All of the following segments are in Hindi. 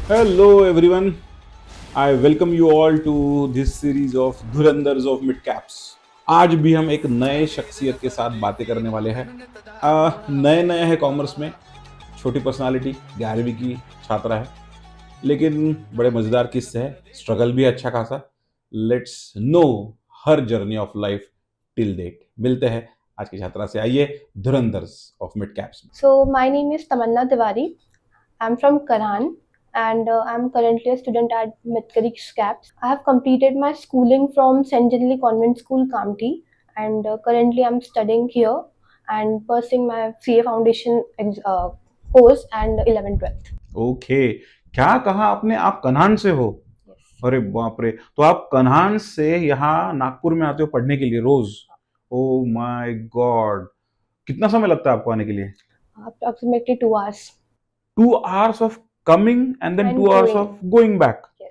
Hello everyone. I welcome you all to this series of धुरंधर्स ऑफ मिड कैप्स। आज भी हम एक नए शख्सियत के साथ बातें करने वाले हैं। नए नए हैं कॉमर्स में, छोटी पर्सनालिटी, 11वीं की छात्रा है, लेकिन बड़े मजेदार किस्से है, स्ट्रगल भी है अच्छा खासा। Let's know her journey of life till date. मिलते हैं आज की छात्रा से, आइए धुरंधर्स ऑफ मिड कैप्स में। So my name is Tamanna Tiwari. I'm from Karan and I'm currently a student at Mitkarik SCAPS. I have completed my schooling from St. Genely Convent School, Kamti, and currently I'm studying here and pursuing my CA Foundation course and 11th 12th. Okay, क्या कहा आपने, आप कन्हान से हो? Yes. अरे बाप रे! तो आप कन्हान से यहाँ नागपुर में आते हो पढ़ने के लिए रोज? Oh my God! कितना समय लगता है आपको आने के लिए? Approximately 2 hours. 2 hours of coming and then 2 And hours going. Of going back. Yes.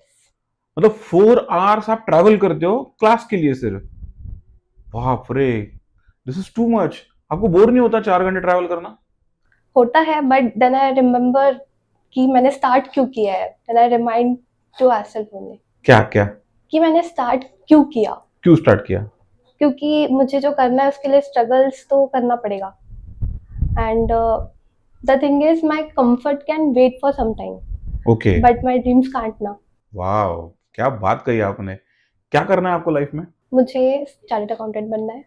मतलब 4 आवर्स आप ट्रैवल करते हो क्लास के लिए सिर्फ? बाप रे! This is too much. आपको बोर नहीं होता 4 घंटे ट्रैवल करना? होता है but then I remember कि मैंने start क्यों किया है. Then I remind to ourselves only. क्या क्या? कि मैंने स्टार्ट क्यों किया, क्यों स्टार्ट किया? क्योंकि मुझे जो करना है उसके लिए स्ट्रगल्स तो करना पड़ेगा and the thing is my comfort can wait for some time okay. But my dreams can't ना। वाओ! क्या बात कही आपने। क्या करना है आपको लाइफ में? मुझे चार्टर्ड अकाउंटेंट बनना है।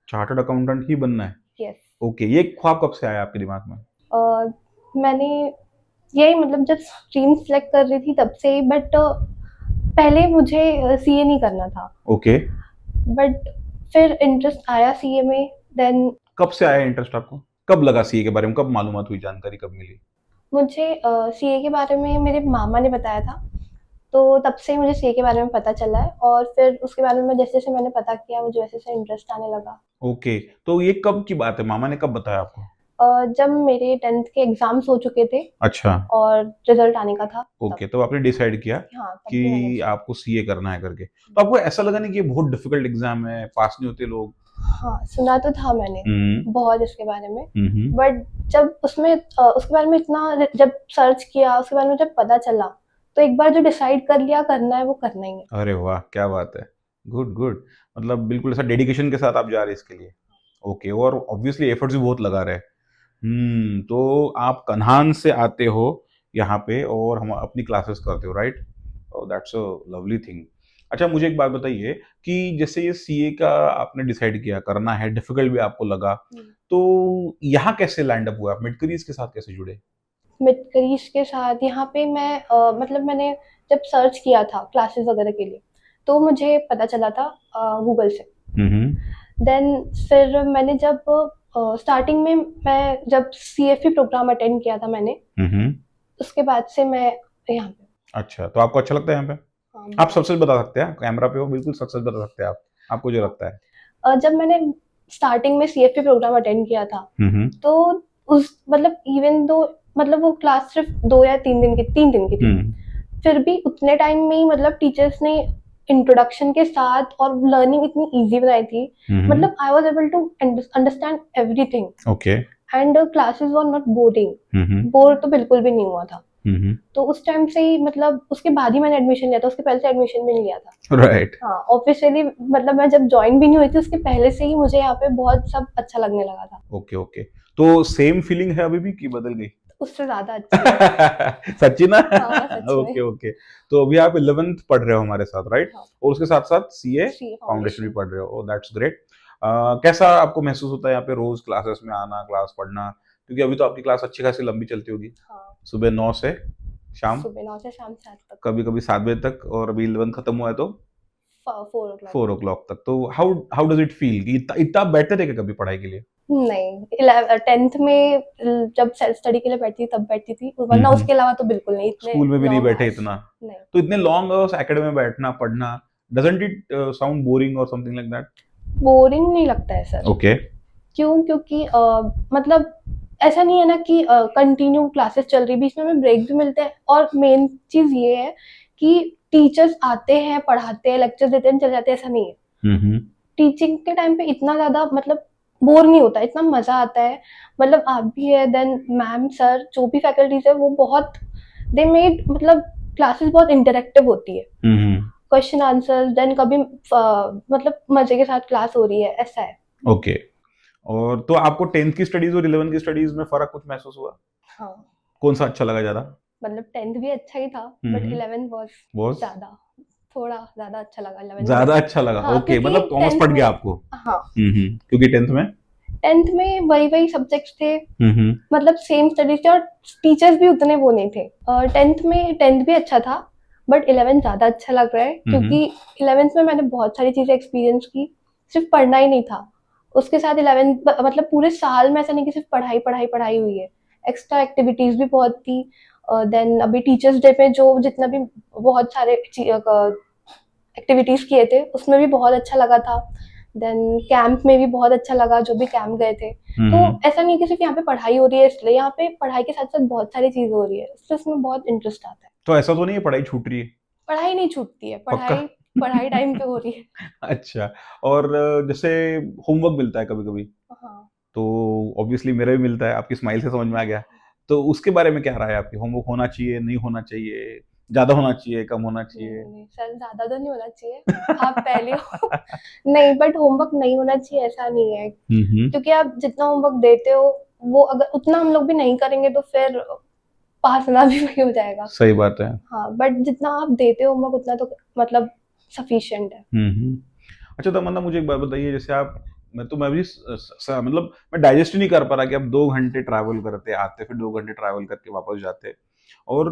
चार्टर्ड अकाउंटेंट ही बनना है। यस। ओके, ये ख्वाब कब से आया आपके दिमाग में? मैंने यही मतलब जब स्ट्रीम सेलेक्ट कर रही थी तब से ही बट पहले मुझे सीए नहीं करना था ओके। बट फिर इंटरेस्ट आया सीए में देन कब से आया इंटरेस्ट आपको? कब लगा सीए के बारे में? कब मालूमात हुई, जानकारी कब मिली? मुझे सीए के बारे में मेरे मामा ने बताया था तो तब से ही मुझे सीए के बारे में पता चला है और फिर उसके बारे में जैसे जैसे मैंने पता किया मुझे वैसे वैसे इंटरेस्ट आने लगा। ओके, तो ये कब की बात है? मामा ने कब बताया आपको? जब मेरे 10th के एग्जाम्स हो चुके थे अच्छा। और रिजल्ट आने का था तब। ओके, तो आपने डिसाइड किया हाँ तब कि भी मैंने आपको सीए करना है करके। तो आपको ऐसा लगा नहीं कि ये बहुत डिफिकल्ट एग्जाम है, पास नहीं होते लोग? हाँ सुना तो था मैंने हम्म। बहुत इसके बारे में हम्म। बट जब उसमें उसके बारे में इतना जब सर्च किया उसके बारे में जब पता चला तो एक बार जो डिसाइड कर लिया करना है वो करना ही है। अरे वाह, क्या बात है। Good good. मतलब बिल्कुल ऐसा डेडिकेशन के साथ आप जा रहे हैं इसके लिए। ओके, और ऑब्वियसली एफर्ट्स भी बहुत लगा रहे हैं। तो आप कन्हान से आते हो यहाँ पे और हम अपनी क्लासेस करते हो, right? Oh, that's a lovely thing. अच्छा, मुझे एक बात बताइए कि जैसे ये सीए का आपने डिसाइड किया करना है, डिफिकल्ट भी आपको लगा, तो यहाँ कैसे लैंड अप हुआ? आप मिड करियर्स के साथ कैसे जुड़े? मिड करीज के साथ यहाँ पे मैं मतलब मैंने जब सर्च किया था क्लासेस वगैरह के लिए तो मुझे पता चला था गूगल से। हम्म। देन फिर मैंने जब स्टार्टिंग में मैं जब सीएफई प्रोग्राम अटेंड किया था मैंने हम्म। उसके बाद से मैं यहाँ पे। अच्छा, तो आपको अच्छा लगता है यहाँ पे? हाँ आप बहुत। सच सच बता सकते हैं, कैमरा पे हो, बिल्कुल सच सच बता सकते हैं आप, आपको जो हाँ लगता है। जब मैंने स्टार्टिंग में सीएफई प्रोग्राम अटेंड किया था हम्म। तो उस मतलब इवन दो मतलब वो क्लास सिर्फ 2 या 3 दिन की 3 दिन की थी हम्म। फिर भी उतने टाइम में ही मतलब टीचर्स ने इंट्रोडक्शन के साथ और लर्निंग इतनी इजी बनाई थी हम्म। मतलब I was able to understand everything okay. And classes were not boring. Hmm. Bore तो बिल्कुल भी नहीं हुआ था। हम्म। तो उस टाइम से ही मतलब उसके बाद ही मैंने एडमिशन लिया था उसके पहले से एडमिशन भी नहीं लिया था। राइट। हाँ ऑफिशियली मतलब मैं जब ज्वाइन भी नहीं हुई थी उसके पहले से ही मुझे यहाँ पे बहुत सब अच्छा लगने लगा था। ओके ओके, तो सेम फीलिंग है अभी भी कि बदल गई? उससे ज्यादा अच्छी है। सच्ची ना? हाँ सच में। ओके ओके, तो अभी आप 11th पढ़ रहे हो हमारे साथ, राइट? हाँ और उसके साथ साथ सीए सी फाउंडेशन भी फाउंडेशन। पढ़ रहे हो, दैट्स ग्रेट। कैसा आपको महसूस होता है यहाँ पे रोज क्लासेस में आना, क्लास पढ़ना? क्योंकि अभी तो आपकी क्लास अच्छी खासी लंबी चलती होगी, हाँ सुबह 9 से शाम, सुबह 9 से शाम 7 तक। कभी कभी 7 बजे तक, और अभी 11th खत्म हुआ है तो 4 o'clock। 4 o'clock तक। तो how how does it feel कि इतना इतना बेटर है क्या कभी पढ़ाई के लिए? नहीं 10th में जब सेल्फ स्टडी के लिए बैठती थी तब बैठती थी वरना हम्म। उसके अलावा तो बिल्कुल नहीं इतने स्कूल में भी नहीं लॉन्ग बैठे आवर्स। इतना? नहीं। तो इतने लॉन्ग आवर्स एकेडमी में बैठना पढ़ना, डजंट इट साउंड बोरिंग और समथिंग लाइक दैट? बोरिंग नहीं लगता है सर। ओके। क्यों क्योंकि मतलब ऐसा नहीं है ना कि कंटिन्यू क्लासेस चल रही बीच में हमें ब्रेक भी मिलते हैं और मेन चीज ये है कि टीचर्स आते हैं पढ़ाते हैं लेक्चर्स देते हैं चले जाते हैं ऐसा नहीं है। हम्म। टीचिंग के टाइम पे इतना ज्यादा मतलब बोर नहीं होता इतना मजा आता है। मतलब आप भी है देन मैम सर जो भी फैकल्टीज है वो बहुत दे मेड मतलब क्लासेस बहुत इंटरेक्टिव होती है, हम्म। क्वेश्चन आंसर, देन कभी मतलब मजे के साथ क्लास हो रही है, ऐसा है। ओके। और तो आपको 10th की स्टडीज और 11th की स्टडीज में फर्क कुछ महसूस हुआ? हाँ, कौन सा अच्छा लगा ज्यादा? मतलब 10th भी अच्छा ही था, but hmm. 11th was boss ज्यादा, थोड़ा ज्यादा अच्छा लगा 11th से। ज्यादा अच्छा लगा, हाँ, ओके, क्योंकि मतलब कॉमर्स 10th पड़ में, गया आपको। हाँ, क्योंकि 10th में। 10th में वही वही सब्जेक्ट्स थे, हम्म। मतलब सेम स्टडीज थे, और टीचर्स भी उतने वो नहीं थे। 10th में 10th भी अच्छा था, बट 11th ज़्यादा अच्छा लग रहा है, हम्म। क्योंकि 11th में मैंने बहुत सारी चीज़ें एक्सपीरियंस की, सिर्फ पढ़ना ही नहीं था। उसके साथ 11th मतलब पूरे साल में ऐसा नहीं कि सिर्फ पढ़ाई पढ़ाई पढ़ाई हुई है, एक्स्ट्रा एक्टिविटीज़ भी बहुत थी। देन अभी टीचर्स डे पे जो जितना भी बहुत सारे एक्टिविटीज़ किए थे, उसमें भी बहुत अच्छा लगा था। देन कैंप में भी बहुत अच्छा लगा, जो भी कैंप गए थे। तो हम्म। ऐसा नहीं कि सिर्फ यहाँ पे पढ़ाई हो रही है इसलिए, यहाँ पे पढ़ाई के साथ साथ बहुत सारी चीज़ हो रही है, इसलिए इसमें बहुत इंटरेस्ट आता है। तो ऐसा तो नहीं है पढ़ाई छूट रही है? पढ़ाई नहीं छूटती है, पक्का? पढ़ाई पढ़ाई टाइम पे हो रही है। अच्छा। और जैसे होमवर्क मिलता है कभी कभी, हाँ। तो ऑब्वियसली मेरा भी मिलता है, आपकी स्माइल से समझ में आ गया। तो उसके बारे में क्या राय है आपकी? होमवर्क होना चाहिए, नहीं होना चाहिए, ज्यादा होना चाहिए, कम होना नहीं चाहिए? नहीं नहीं सर, ज़्यादा तो नहीं होना चाहिए, आप पहले हो। नहीं, बट होमवर्क नहीं होना चाहिए ऐसा नहीं है, हम्म। क्योंकि आप जितना होमवर्क देते हो, वो अगर उतना हम लोग भी नहीं करेंगे तो फिर पास ना भी वही हो जाएगा। सही बात है। हाँ, बट जितना आप देते हो होमवर्क उतना तो मतलब सफिशिएंट है। हम्म। अच्छा तमन्ना, मुझे एक बात बताइए, जैसे आप, मैं भी मतलब मैं डाइजेस्ट ही नहीं कर पा रहा कि आप 2 घंटे ट्रैवल करते आते, फिर 2 घंटे ट्रैवल करके वापस जाते, और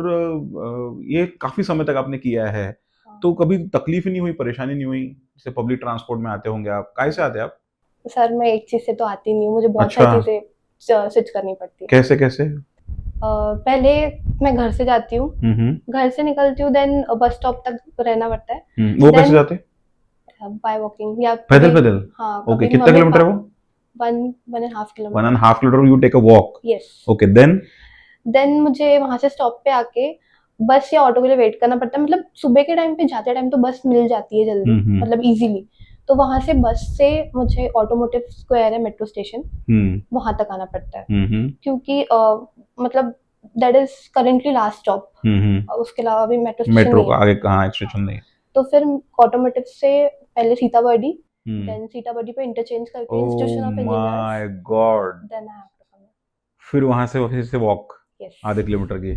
ये काफी समय तक आपने किया है, हाँ। तो कभी तकलीफ ही नहीं हुई, परेशानी नहीं हुई? जैसे पब्लिक ट्रांसपोर्ट में आते होंगे आप, काहे से आते हैं आप? सर मैं एक चीज़ से तो आती नहीं हूँ, मुझे बहुत अच्छा। सारी चीज़ें स्विच करनी पड़ती है। कैसे कैसे? पहले मैं घर से जाती हूँ, हम्म। घर से निकलती हूँ, देन बस स्टॉप तक रहना पड़ता है। वो कैसे देन जाते? बाय वॉकिंग, या पैदल कभी, पैदल? हाँ, ओके, कभी कितना मम्मी किलोमीटर है पापा। वो? 1.5 kilometre. 1.5 kilometre, you take a walk? Yes. Okay, then? Then मुझे वहां से स्टॉप पे आके बस या ऑटो के लिए वेट करना पड़ता है, मतलब सुबह के टाइम पे जाते टाइम तो बस मिल जाती है जल्दी, हम्म। मतलब इजीली। तो वहां से बस से मुझे ऑटोमोटिव स्क्वायर है मेट्रो स्टेशन, हम्म। वहां तक आना पड़ता है, हम्म। क्योंकि मतलब that is currently last stop, hmm. उसके अलावा भी मेट्रो स्टेशन मेट्रो नहीं का है। आगे कहाँ एक्सटेंशन हाँ, नहीं? तो फिर ऑटोमोटिव से पहले सीताबर्डी, हम्म। देन सीताबर्डी पे इंटरचेंज करके ओ Institution of Engineers, my god! Then I have to come. फिर वहां से फिर से वॉक यस। आधे किलोमीटर की?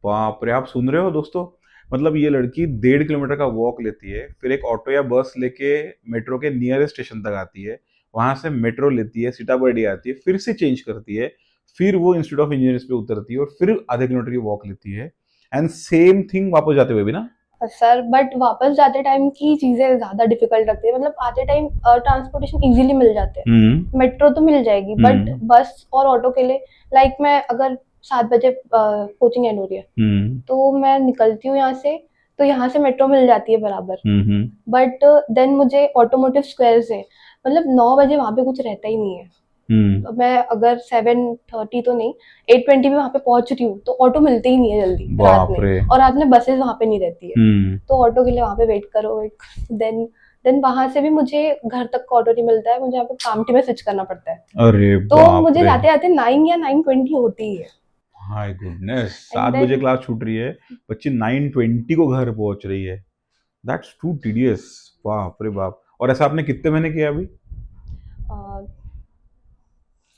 बाप रे, आप सुन रहे हो दोस्तों? मतलब ये लड़की 1.5 किलोमीटर का वॉक लेती है, फिर एक ऑटो या बस लेके मेट्रो के नियरेस्ट स्टेशन तक आती है, वहां से मेट्रो लेती है, सीताबर्डी आती है, फिर से चेंज करती है, फिर वो इंस्टीट्यूट ऑफ इंजीनियर्स पे उतरती है, और फिर आधे किलोमीटर की वॉक लेती है, एंड सेम थिंग वापस जाते हुए भी ना? सर बट वापस जाते टाइम की चीजें ज्यादा डिफिकल्ट लगती है, मतलब आते टाइम ट्रांसपोर्टेशन इजीली मिल जाते हम्म। हैं, मेट्रो तो मिल जाएगी, बट हम्म। बस और ऑटो के लिए, लाइक मैं अगर 7 बजे कोचिंग एंड हो रही है, हम्म। तो मैं निकलती हूँ यहाँ से, तो यहाँ से मेट्रो मिल जाती है बराबर, हम्म। बट देन मुझे ऑटोमोटिव स्क्वायर से, मतलब 9 बजे वहां पे कुछ रहता ही नहीं है। हम्म। तो मैं अगर 7:30 तो नहीं, 8:20 भी वहां पे पहुंच रही हूँ, तो ऑटो मिलते ही नहीं है जल्दी रात बाप में, रे। और रात में बसेस वहां पे नहीं रहती है, हम्म। तो ऑटो के लिए वहां पे वेट करो, देन वहां से भी मुझे घर तक का ऑटो नहीं मिलता है, मुझे यहाँ पे कामठी में स्विच करना पड़ता है, अरे तो बाप मुझे रे। जाते जाते 9 या 9:20 होती ही है। हाय गुडनेस, एंड 7 बजे देन क्लास छूट रही है, बच्ची 9:20 को घर पहुंच रही है। That's too tedious. बाप रे बाप! और ऐसा आपने कितने महीने किया अभी?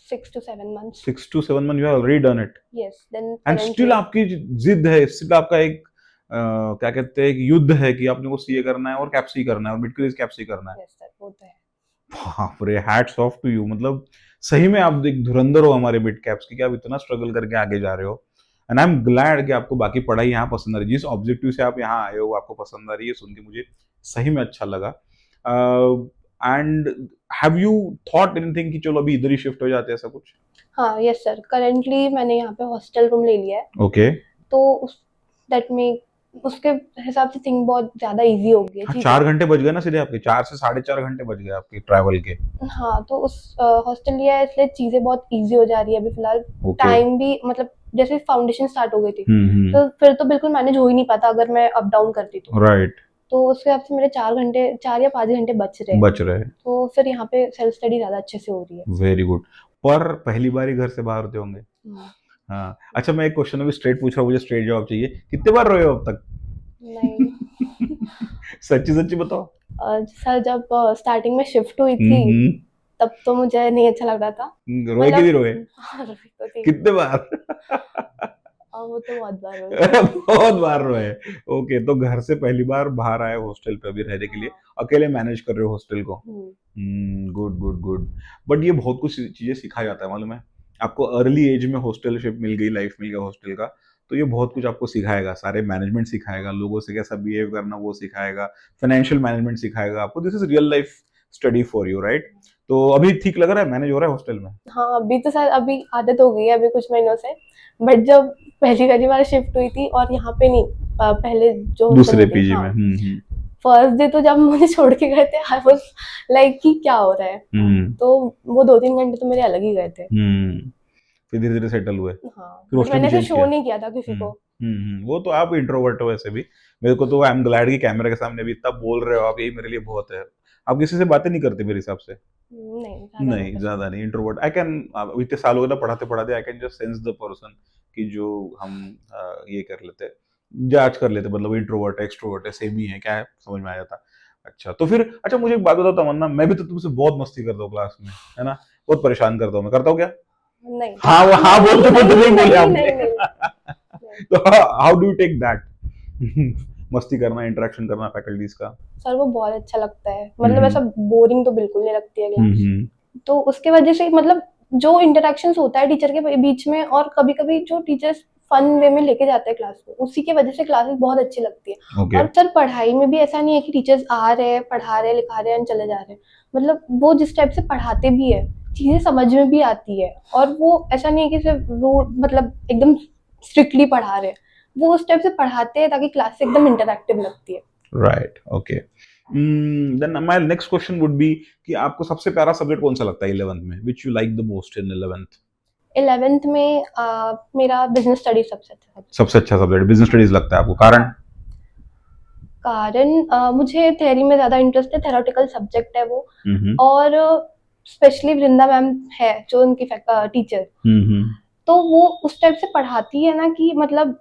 6 to 7 months। 6 to 7 month, you have already done it, yes, then and still currently. आपकी जिद है, स्टिल आपका एक क्या कहते हैं, एक युद्ध है कि आपने को सीए करना है और कैप्सी करना है और मिड कैप्सी करना है। यस सर, वो तो है। बाप रे, हैट्स ऑफ टू यू, मतलब सही में आप एक धुरंधर हो हमारे मिड कैप्स की, कि आप इतना स्ट्रगल करके आगे जा रहे हो, एंड आई एम ग्लैड कि आपको बाकी पढ़ाई यहाँ पसंद आ रही है, जिस ऑब्जेक्टिव से आप यहाँ आए हो आपको पसंद आ रही है, सुन के मुझे सही में अच्छा लगा। And have you thought anything कि चलो अभी इधर ही शिफ्ट हो जाते हैं, ऐसा कुछ? हाँ, यस सर, करेंटली मैंने यहाँ पे हॉस्टल रूम ले लिया है, ओके। तो उस दैट में उसके हिसाब से थिंग बहुत ज्यादा इजी हो गई है हाँ, चीजें। 4 घंटे बच गए ना सीधे आपके, 4 से 4.5 घंटे बच गए आपके ट्रैवल के। हाँ, तो उस हॉस्टल लिया है इसलिए चीजें बहुत इजी हो जा रही है अभी फिलहाल। ओके। टाइम भी मतलब जैसे फाउंडेशन स्टार्ट हो गई थी, हम्म। तो फिर तो बिल्कुल मैनेज हो ही नहीं पाता अगर मैं अप डाउन करती राइट। तो उसके हिसाब से मेरे 4 घंटे, 4 या 5 घंटे बच रहे हैं, बच रहे। तो फिर यहाँ पे सेल्फ स्टडी ज्यादा अच्छे से हो रही है। Very good. पर पहली बार ही घर से बाहर होते होंगे, हम्म। हाँ, अच्छा मैं एक क्वेश्चन अभी स्ट्रेट पूछ रहा हूँ, मुझे स्ट्रेट जवाब चाहिए। कितने बार रोए हो अब तक? नहीं। सच्ची सच्ची बताओ। सर जब स्टार्टिंग में शिफ्ट हुई थी हम्म। तब तो मुझे नहीं अच्छा लग रहा था। रोए कि नहीं मतलब रोए? हाँ, रोई तो थी। कितने बार? वो तो बहुत बार रोई थी। बहुत बार रोए। ओके, तो घर से पहली बार बाहर आए हॉस्टल पे अभी रहने के लिए, हाँ। अकेले मैनेज कर रहे हो हॉस्टल को। Hmm. Good good good. But ये बहुत कुछ चीजें सिखा जाता है, मालूम है आपको। अर्ली एज में हॉस्टलशिप मिल गई, लाइफ मिल गया हॉस्टल का, तो ये बहुत कुछ आपको सिखाएगा। सारे मैनेजमेंट सिखाएगा, लोगों से कैसा बिहेव करना वो सिखाएगा, फाइनेंशियल मैनेजमेंट सिखाएगा आपको। This is real life study for you, right? तो अभी ठीक लग रहा है, मैनेज हो रहा है हॉस्टल में? हाँ, अभी तो सर अभी आदत हो गई है अभी कुछ महीनों से। बट जब पहली पहली बार शिफ्ट हुई थी और यहाँ पे नहीं, पहले जो हॉस्टल दूसरे में थी, पीजी हाँ, में। फर्स्ट डे तो जब मुझे छोड़ के गए थे आई वाज लाइक कि क्या हो रहा है। हम्म। तो वो 2-3 घंटे तो मेरे अलग ही गए थे। हम्म। फिर धीरे धीरे सेटल हुए, हाँ, फिर बट हॉस्टल भी मैंने ऐसे चेंज शो किया। नहीं किया था किसी को। वो तो आप इंट्रोवर्ट हो वैसे भी। मेरे को तो आई एम ग्लैड कि कैमरे के सामने भी इतना बोल रहे हो आप, यही मेरे लिए बहुत है। आप किसी से बातें नहीं करते मेरे हिसाब से? नहीं, ज्यादा नहीं नहीं, करती। ज्यादा नहीं, इंट्रोवर्ट। आई कैन, इतने साल हो गए ना पढ़ाते पढ़ाते, I can just sense the person कि जो हम ये कर लेते, जांच कर लेते, मतलब इंट्रोवर्ट है एक्सट्रोवर्ट है सेम ही है, क्या है समझ में आ जाता। अच्छा तो फिर, अच्छा मुझे एक बात बताओ तमन्ना, मैं भी तो तुमसे बहुत मस्ती करता हूँ क्लास में, है ना? बहुत परेशान करता हूँ, मैं करता हूँ क्या? नहीं हाँ वो हाँ नहीं बोलते बोलते नहीं नहीं बोले नहीं आपने। नहीं नहीं नहीं। तो how do you take that? मस्ती करना, इंटरेक्शन करना फैकल्टीज का। सर वो बहुत अच्छा लगता है, मतलब हम्म। ऐसा बोरिंग तो बिल्कुल नहीं लगती है क्लास। हम्म। तो उसके वजह से मतलब जो इंटरेक्शंस होता है टीचर के बीच में, और कभी कभी जो टीचर्स फन वे में लेके जाते हैं क्लास को, उसी की वजह से क्लासेस बहुत अच्छी लगती है। ओके। और सर पढ़ाई में भी ऐसा नहीं है कि टीचर्स आ रहे हैं, पढ़ा रहे हैं, लिखा रहे हैं और चले जा रहे हैं। मतलब वो जिस टाइप से पढ़ाते भी है, चीजें समझ में भी आती है। और वो ऐसा नहीं है कि सिर्फ रूट मतलब एकदम स्ट्रिक्टली पढ़ा रहे हैं। वो उस टाइप से पढ़ाते हैं ताकि क्लास एकदम इंटरेक्टिव लगती है। Right, okay. Then my next question would be कि आपको सबसे प्यारा सब्जेक्ट कौन सा लगता है 11th में, which you like the most in 11th? 11th में मेरा बिजनेस स्टडी सबसे अच्छा था। सबसे अच्छा सब्जेक्ट बिजनेस स्टडीज लगता है आपको, कारण? हाँ, कारण मुझे थ्योरी में ज़्यादा इंटरेस्ट है, थ्योरेटिकल सब्जेक्ट है वो। हम्म। और स्पेशली वृंदा मैम है जो उनकी टीचर, हम्म। तो वो उस टाइप से पढ़ाती है ना कि मतलब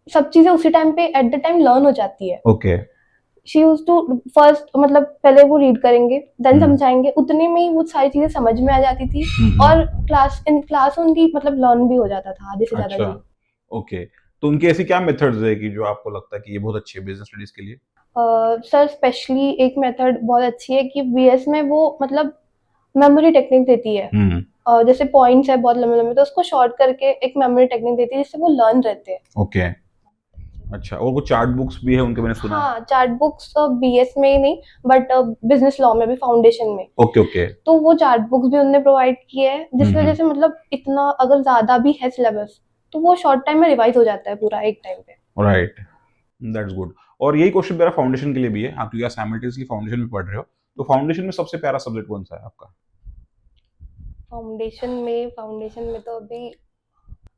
सब चीज़ें उसी टाइम पे एट द टाइम लर्न हो जाती है। Okay. She use to first मतलब पहले वो रीड करेंगे, देन हम्म। समझाएंगे, उतने में ही वो सारी चीज़ें समझ में आ जाती थी। हम्म। और क्लास उनकी मतलब लर्न भी हो जाता था आधे से ज़्यादा अच्छा, चीज़। ओके। तो उनकी ऐसी क्या मेथड्स है कि जो आपको लगता है कि ये बहुत अच्छी है बिजनेस स्टडीज के लिए? सर स्पेशली एक मेथड बहुत अच्छी है कि बीएस में वो मतलब मेमोरी टेक्निक देती है। हम्म। जैसे पॉइंट्स है बहुत लंबे लंबे, तो उसको शॉर्ट करके एक मेमोरी टेक्निक देती है जिससे वो लर्न रहते हैं। ओके। अच्छा, और वो चार्ट बुक्स भी है उनके, मैंने सुना है। हाँ, चार्ट बुक्स बीएस में ही नहीं, बट बिजनेस लॉ में भी, फाउंडेशन में। Okay okay. तो वो चार्ट बुक्स भी उन्होंने प्रोवाइड की है, जिस वजह हम्म। से मतलब इतना अगर ज्यादा भी है सिलेबस तो वो शॉर्ट टाइम में रिवाइज हो जाता है पूरा एक टाइम पे। Right, that's good. और यही क्वेश्चन मेरा फाउंडेशन के लिए भी है, आप क्योंकि साइमल्टेनियसली फाउंडेशन में पढ़ रहे हो, तो फाउंडेशन में सबसे प्यारा सब्जेक्ट कौन सा है आपका? फाउंडेशन में तो अभी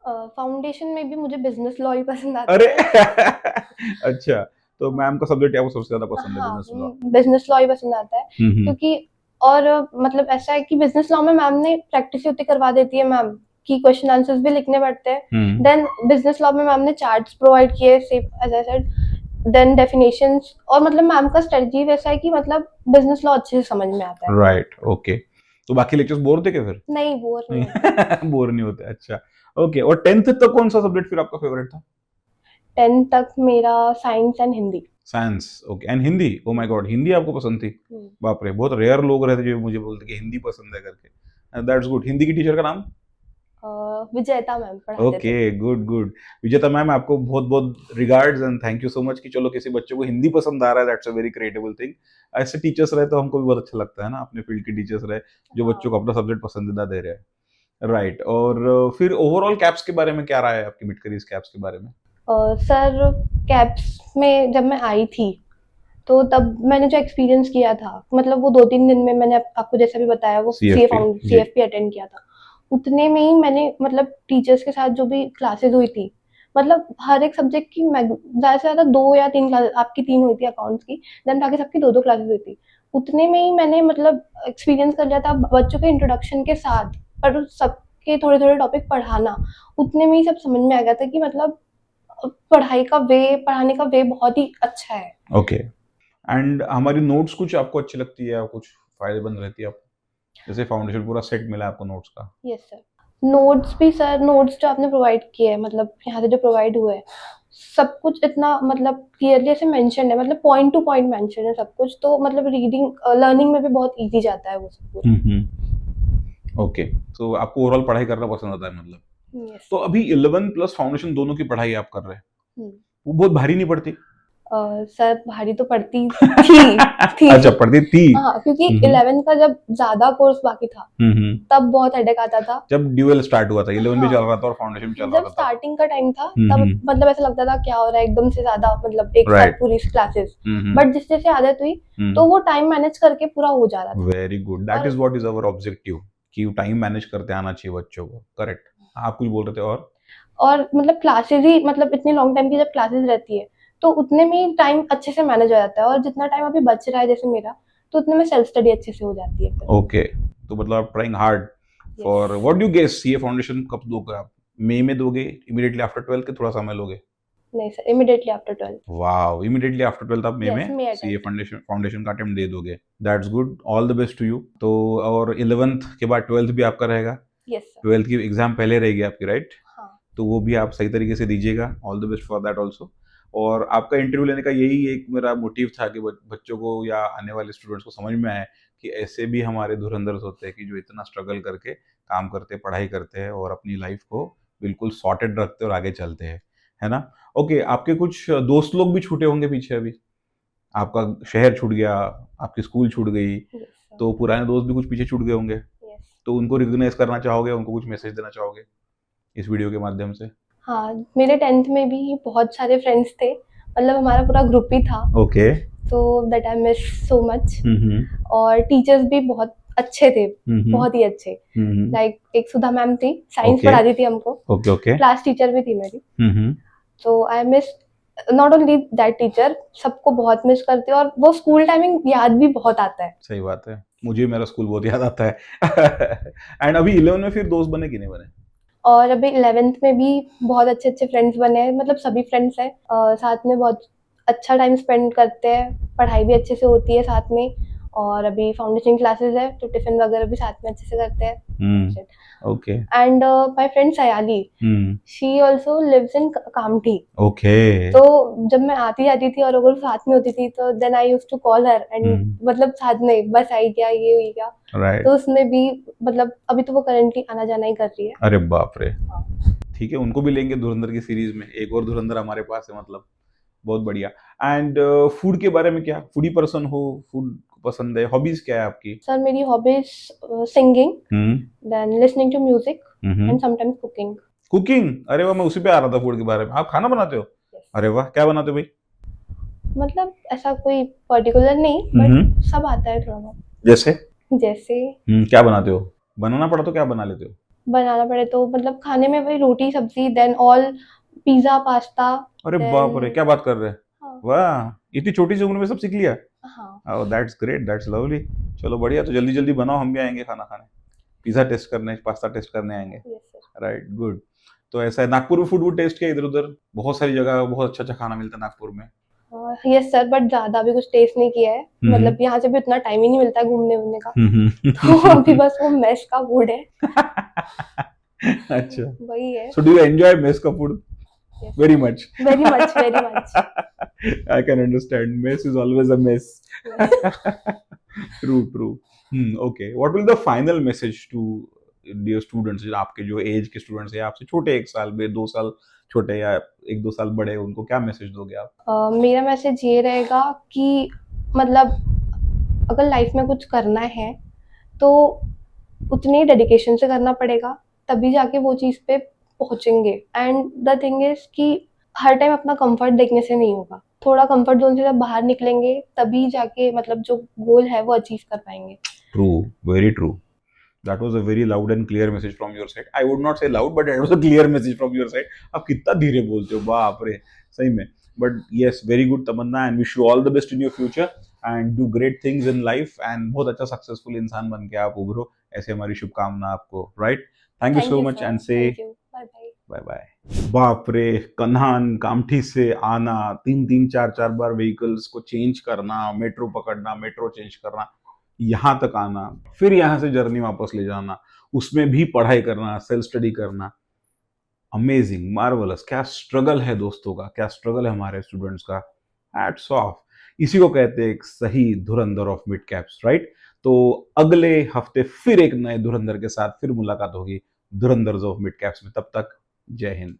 फाउंडेशन में भी मुझे बिजनेस लॉ ही पसंद अरे आता है। अच्छा, तो मैम का सब्जेक्ट आपको सबसे ज्यादा पसंद है हाँ, बिजनेस लॉ? बिजनेस लॉ ही पसंद आता है। हम्म। क्योंकि और मतलब ऐसा है कि बिजनेस लॉ में मैम ने प्रैक्टिस होती करवा देती है मैम, कि क्वेश्चन आंसर्स भी लिखने पड़ते हैं। हम्म। देन बिजनेस लॉ में मैम ने चार्ट्स प्रोवाइड किए, same as I said. Then definitions, और मतलब मैम का स्ट्रेटजी वैसा है कि मतलब बिजनेस लॉ अच्छे से समझ में आता है। Right, okay. तो बाकी लेक्चर्स बोर थे क्या फिर? नहीं, बोर नहीं होते। नहीं बोर नहीं होते, अच्छा। ओके, और 10th तक कौन सा सब्जेक्ट फिर आपका फेवरेट था? 10th तक मेरा science and Hindi. Science, okay. And Hindi, oh my God, Hindi आपको पसंद थी? हम्म। बाप रे, बहुत रेयर लोग रहते जो मुझे बोलते कि हिंदी पसंद है करके। That's good. हिंदी की टीचर का नाम? विजेता मैम पढ़ाते ओके, थे। Good good. विजेता मैम, आपको बहुत बहुत regards and thank you so much कि चलो किसी बच्चे को हिंदी पसंद आ रहा है, दैट्स अ वेरी क्रिएटेबल थिंग। ऐसे टीचर्स रहे तो हमको भी बहुत अच्छा लगता है ना, अपने फील्ड के टीचर्स रहे जो बच्चों को हाँ। अपना सब्जेक्ट पसंदीदा दे रहे हैं। राइट, और फिर ओवरऑल कैप्स के बारे में क्या राय है आपकी, मिड करीज कैप्स के बारे में? सर कैप्स में जब मैं आई थी तो तब मैंने जो एक्सपीरियंस किया था, मतलब वो 2-3 दिन में मैंने आपको जैसा भी बताया वो सीएफपी जी। सीएफपी अटेंड किया था। उतने में ही मैंने मतलब टीचर्स के साथ जो भी क्लासेस हुई थी, मतलब हर एक सब्जेक्ट की ज़्यादा से ज़्यादा 2 या 3 क्लास, आपकी 3 हुई थी अकाउंट्स की, देन बाकी सबकी 2-2 क्लासेस हुई थी। उतने में ही मैंने मतलब एक्सपीरियंस कर लिया था बच्चों के इंट्रोडक्शन के साथ। पर सब के थोड़े थोड़े टॉपिक पढ़ाना, उतने में ही सब समझ में आ गया था कि मतलब पढ़ाने का वे बहुत ही अच्छा है। ओके। एंड हमारी नोट्स कुछ आपको अच्छी लगती है या कुछ फायदेमंद रहती है आपको? जैसे फाउंडेशन पूरा सेट मिला है आपको नोट्स का। Yes sir. नोट्स भी सर, नोट्स जो आपने प्रोवाइड किए हैं, मतलब यहाँ से जो प्रोवाइड हुए हैं, सब कुछ इतना मतलब क्लियरली ऐसे मेंशन है, मतलब पॉइंट टू पॉइंट मेंशन है सब कुछ, तो मतलब रीडिंग लर्निंग में भी बहुत इजी जाता है वो सब पूरा। ओके। तो आपको ओवरऑल पढ़ाई करना पसंद आता है मतलब। यस तो सर। अभी 11 प्लस फाउंडेशन दोनों की पढ़ाई आप कर रहे हैं, हम्म। वो बहुत भारी नहीं पड़ती? सर भारी तो पड़ती थी अच्छा, पढ़ती थी। हाँ, क्योंकि हम्म 11th का जब ज्यादा कोर्स बाकी था हम्म। तब बहुत हेडेक आता था। जब ड्यूअल स्टार्ट हुआ था, 11 भी हाँ, चल रहा था और फाउंडेशन भी चल रहा जब था तब। स्टार्टिंग का टाइम था तब हम्म। मतलब ऐसा लगता था क्या हो रहा है, एकदम से ज्यादा मतलब एक साथ राइट। पूरी क्लासेस। हम्म। बट जिस जैसे आदत हुई तो वो टाइम मैनेज करके पूरा हो जा रहा था। वेरी गुड, दैट और is what is our objective, कि टाइम मैनेज करते आना चाहिए बच्चों को। करेक्ट। आप कुछ बोल रहे थे और मतलब क्लासेस ही मतलब इतनी लॉन्ग टाइम की जब क्लासेस रहती है तो उतने में ही टाइम अच्छे से मैनेज हो जाता है, और जितना टाइम अभी बच रहा है जैसे मेरा, तो उतने में सेल्फ स्टडी अच्छे से हो जाती है फिर। ओके। तो मतलब आप trying hard for yes. What do guess, ये फाउंडेशन कब दोगे आप? मई में दोगे, इमीडिएटली आफ्टर 12 के थोड़ा समय लोगे? नहीं sir, immediately after 12। Wow, immediately after 12 आप मई यस, में मे सीए अटेम्प्ट। फाउंडेशन का अटेम्प्ट दे दोगे। That's good, all the best to you. तो और 11th के बाद 12th भी आपका रहेगा? Yes sir. 12th की एग्जाम पहले रहेगी आपकी, राइट? हाँ। तो वो भी आप सही तरीके से दीजिएगा, all the best for that also. और आपका इंटरव्यू लेने का यही एक मेरा मोटिव था कि बच्चों को या आने वाले स्टूडेंट्स को समझ में आए कि ऐसे भी हमारे धुरंधर होते हैं कि जो इतना स्ट्रगल करके काम करते हैं, पढ़ाई करते हैं और अपनी लाइफ को बिल्कुल सॉर्टेड रखते हैं और आगे चलते हैं, है ना? ओके, आपके कुछ दोस्त लोग भी छूटे होंगे पीछे अभी, आपका शहर छूट गया, आपकी स्कूल छूट गई, यस सर। तो पुराने दोस्त भी कुछ पीछे छूट गए होंगे, यस। तो उनको रिकग्नाइज करना चाहोगे, उनको कुछ मैसेज देना चाहोगे इस वीडियो के माध्यम से? हाँ, मेरे 10th में भी बहुत सारे फ्रेंड्स थे, मतलब हमारा पूरा ग्रुप ही था, ओके। तो that I miss so much. Hmm और टीचर्स भी बहुत अच्छे थे, हम्म बहुत ही अच्छे। हम्म। लाइक एक सुधा मैम थी, साइंस ओके पढ़ाती थी हमको, ओके ओके। क्लास टीचर भी थी मेरी। हम्म। तो I miss not only that teacher, सबको बहुत मिस करती हूँ, और वो स्कूल टाइमिंग याद भी बहुत आता है। सही बात है, मुझे मेरा स्कूल बहुत याद आता है। एंड अभी 11 में फिर दोस्त बने कि नहीं बने? और अभी 11th में भी बहुत अच्छे अच्छे फ्रेंड्स बने हैं, मतलब सभी फ्रेंड्स हैं, साथ में बहुत अच्छा टाइम स्पेंड करते हैं, पढ़ाई भी अच्छे से होती है साथ में, और अभी फाउंडेशन क्लासेस है तो टिफिन वगैरह भी साथ में अच्छे से करते हैं। Okay. And my friend Sayali, she also lives in Kamthi. Okay. तो जब मैं आती जाती थी और अगर साथ में होती थी तो then I used to call her, and मतलब साथ में बस आई क्या, ये हुई क्या, राइट। तो उसमें भी मतलब अभी तो वो करंटली आना जाना ही कर रही है। अरे बाप रे। हाँ। ठीक है, उनको भी लेंगे धुरंधर की सीरीज में, एक और धुरंधर हमारे पास है मतलब। बहुत बढ़िया। एंड फूड के बारे में क्या, फूडी पर्सन हो, फूड पसंद है, हॉबीज क्या है आपकी? सर मेरी hobbies singing, hmm then listening to music, hmm. And sometimes cooking. Cooking, अरे वाह, मैं उसी पे आ रहा था फूड के बारे में। आप खाना बनाते हो? अरे वाह, क्या बनाते हो भाई? मतलब ऐसा कोई पर्टिकुलर नहीं, बट सब आता है थोड़ा बहुत। जैसे? जैसे क्या बनाते हो? बनाना पड़ा तो क्या बना लेते हो? बनाना पड़े तो मतलब खाने में वही रोटी सब्जी, देन ऑल पिज्जा पास्ता। अरे बाप रे, देन क्या बात कर रहे हैं! हाँ। वाह, इतनी छोटी सी उम्र में सब सीख लिया! हाँ। Oh that's great, that's lovely. चलो बढ़िया, तो जल्दी जल्दी बनाओ, हम भी आएंगे खाना खाने, पिज्जा टेस्ट करने, पास्ता टेस्ट करने आएंगे। Yes sir. Right, good. तो ऐसा है, नागपुर में फूड वूड टेस्ट किया इधर उधर? बहुत सारी जगह बहुत अच्छा अच्छा खाना मिलता है नागपुर में। यस सर, बट ज्यादा भी कुछ टेस्ट नहीं किया है, मतलब यहाँ से भी उतना टाइम ही नहीं मिलता है घूमने वूमने का, तो अभी बस वो मेस का फूड है। अच्छा। वही है। So do you enjoy mess का food? Very much. Very much, very much. I can understand. Mess is always a mess. True, true. Okay. What will the final message to dear students, जो आपके जो एज के स्टूडेंट्स हैं, आपसे छोटे, 1 साल में 2 साल छोटे या 1-2 साल बड़े, उनको क्या मैसेज दोगे आप? मेरा मैसेज ये रहेगा कि मतलब अगर लाइफ में कुछ करना है तो उतनी डेडिकेशन से करना पड़ेगा, तभी जाके वो चीज़ पे पहुंचेंगे। एंड द थिंग इज कि हर टाइम अपना कंफर्ट देखने से नहीं होगा, थोड़ा कंफर्ट जोन से जब बाहर निकलेंगे तभी जाके मतलब जो गोल है वो अचीव कर पाएंगे। True, very true. That was a very loud and clear message from your side. I would not say loud, but it was a clear message from your side. आप कितना धीरे बोलते हो, बाप रे, सही में। But yes, very good Tamannaah, and wish you all the best in your future and do great things in life, and बहुत अच्छा सक्सेसफुल इंसान बन के आप उभरो, ऐसे हमारी शुभकामना आपको, right? Thank you Thank so you, much sir. And से Thank you. Bye bye. Bye bye. बाप रे, कन्हान कामठी से आना, 3-3 4-4 बार व्हीकल्स को चेंज करना, मेट्रो पकड़ना, मेट्रो चेंज करना, यहाँ तक आना, फिर यहाँ से जर्नी वापस ले जाना, उसमें भी पढ़ाई करना, सेल्फ स्टडी करना। Amazing, marvellous. क्या स्ट्रगल है दोस्तों का, क्या स्ट्रगल है हमारे स्टूडेंट्स का। Hats off. इसी को कहते हैं एक सही धुरंधर ऑफ मिड कैप्स, राइट। तो अगले हफ्ते फिर एक नए धुरंधर के साथ फिर मुलाकात होगी धुरंधर्स ऑफ मिड कैप्स में। तब तक जय हिंद।